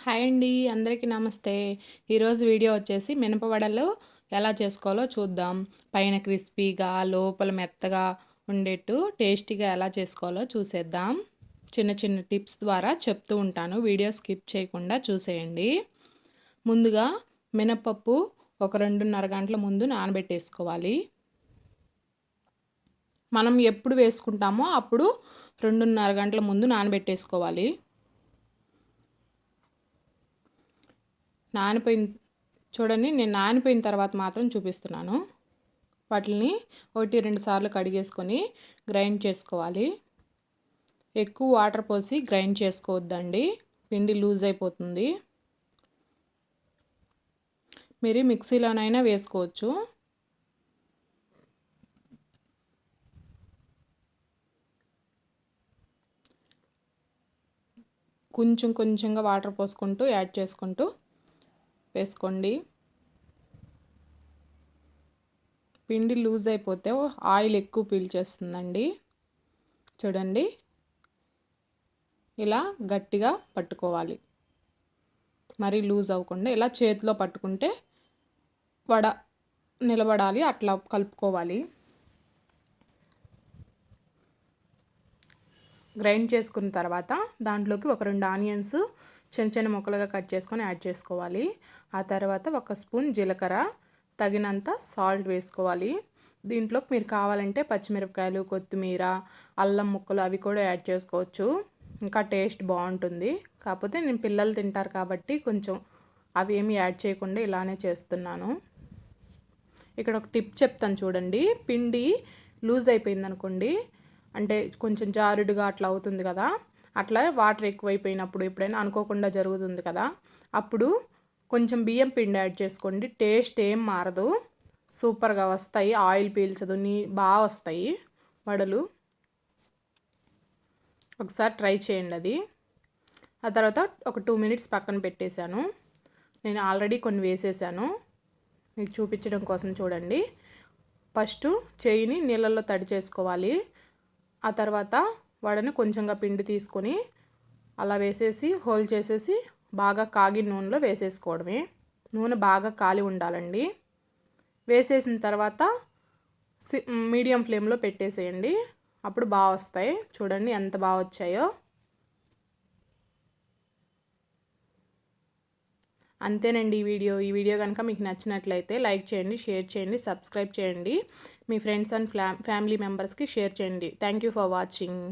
Hi అండి, అందరికీ నమస్తే. ఈరోజు వీడియో వచ్చేసి మినపవడలు ఎలా చేసుకోవాలో చూద్దాం. పైన క్రిస్పీగా లోపల మెత్తగా ఉండేట్టు టేస్టీగా ఎలా చేసుకోవాలో చూసేద్దాం. చిన్న చిన్న టిప్స్ ద్వారా చెప్తూ ఉంటాను, వీడియో స్కిప్ చేయకుండా చూసేయండి. ముందుగా మినపప్పు ఒక 2.5 గంటల ముందు నానబెట్టేసుకోవాలి. మనం ఎప్పుడు వేసుకుంటామో అప్పుడు 2.5 గంటల ముందు నానబెట్టేసుకోవాలి. చూడండి, నేను నానిపోయిన తర్వాత మాత్రం చూపిస్తున్నాను. వాటిని 1-2 సార్లు కడిగేసుకొని గ్రైండ్ చేసుకోవాలి. ఎక్కువ వాటర్ పోసి గ్రైండ్ చేసుకోవద్దండి, పిండి లూజ్ అయిపోతుంది. మీరు మిక్సీలోనైనా వేసుకోవచ్చు. కొంచెం కొంచెంగా వాటర్ పోసుకుంటూ యాడ్ చేసుకుంటూ వేసుకోండి. పిండి లూజ్ అయిపోతే ఆయిల్ ఎక్కువ పీల్చేస్తుందండి. చూడండి, ఇలా గట్టిగా పట్టుకోవాలి. మరీ లూజ్ అవ్వకుండా ఇలా చేతిలో పట్టుకుంటే వడ నిలబడాలి, అట్లా కలుపుకోవాలి. గ్రైండ్ చేసుకున్న తర్వాత దాంట్లోకి ఒక 2 ఆనియన్స్ చిన్న చిన్న ముక్కలుగా కట్ చేసుకొని యాడ్ చేసుకోవాలి. ఆ తర్వాత 1 స్పూన్ జీలకర్ర, తగినంత సాల్ట్ వేసుకోవాలి. దీంట్లోకి మీరు కావాలంటే పచ్చిమిరపకాయలు, కొత్తిమీర, అల్లం ముక్కలు అవి కూడా యాడ్ చేసుకోవచ్చు, ఇంకా టేస్ట్ బాగుంటుంది. కాకపోతే నేను పిల్లలు తింటారు కాబట్టి కొంచెం అవి ఏమి యాడ్ చేయకుండా ఇలానే చేస్తున్నాను. ఇక్కడ ఒక టిప్ చెప్తాను చూడండి. పిండి లూజ్ అయిపోయింది అనుకోండి, అంటే కొంచెం జారుడుగా అట్లా అవుతుంది కదా, అట్లా వాటర్ ఎక్కువైపోయినప్పుడు ఎప్పుడైనా అనుకోకుండా జరుగుతుంది కదా, అప్పుడు కొంచెం బియ్యం పిండి యాడ్ చేసుకోండి. టేస్ట్ ఏం మారదు, సూపర్గా వస్తాయి. ఆయిల్ పీల్చదు, బాగా వస్తాయి వడలు. ఒకసారి ట్రై చేయండి అది. ఆ తర్వాత ఒక 2 మినిట్స్ పక్కన పెట్టేశాను. నేను ఆల్రెడీ కొన్ని వేసేసాను, మీకు చూపించడం కోసం చూడండి. ఫస్ట్ చేయిని నీళ్ళల్లో తడి చేసుకోవాలి. ఆ తర్వాత వడని కొంచెంగా పిండి తీసుకొని అలా వేసేసి హోల్ చేసేసి బాగా కాగిన నూనెలో వేసేసుకోవడమే. నూనె బాగా కాలి ఉండాలండి. వేసేసిన తర్వాత మీడియం ఫ్లేమ్లో పెట్టేసేయండి, అప్పుడు బాగా వస్తాయి. చూడండి ఎంత బాగా వచ్చాయో. అంతేనండి ఈ వీడియో కనుక మీకు నచ్చినట్లయితే లైక్ చేయండి, షేర్ చేయండి, సబ్స్క్రైబ్ చేయండి. మీ ఫ్రెండ్స్ అండ్ ఫ్యామిలీ మెంబర్స్కి షేర్ చేయండి. Thank you for watching.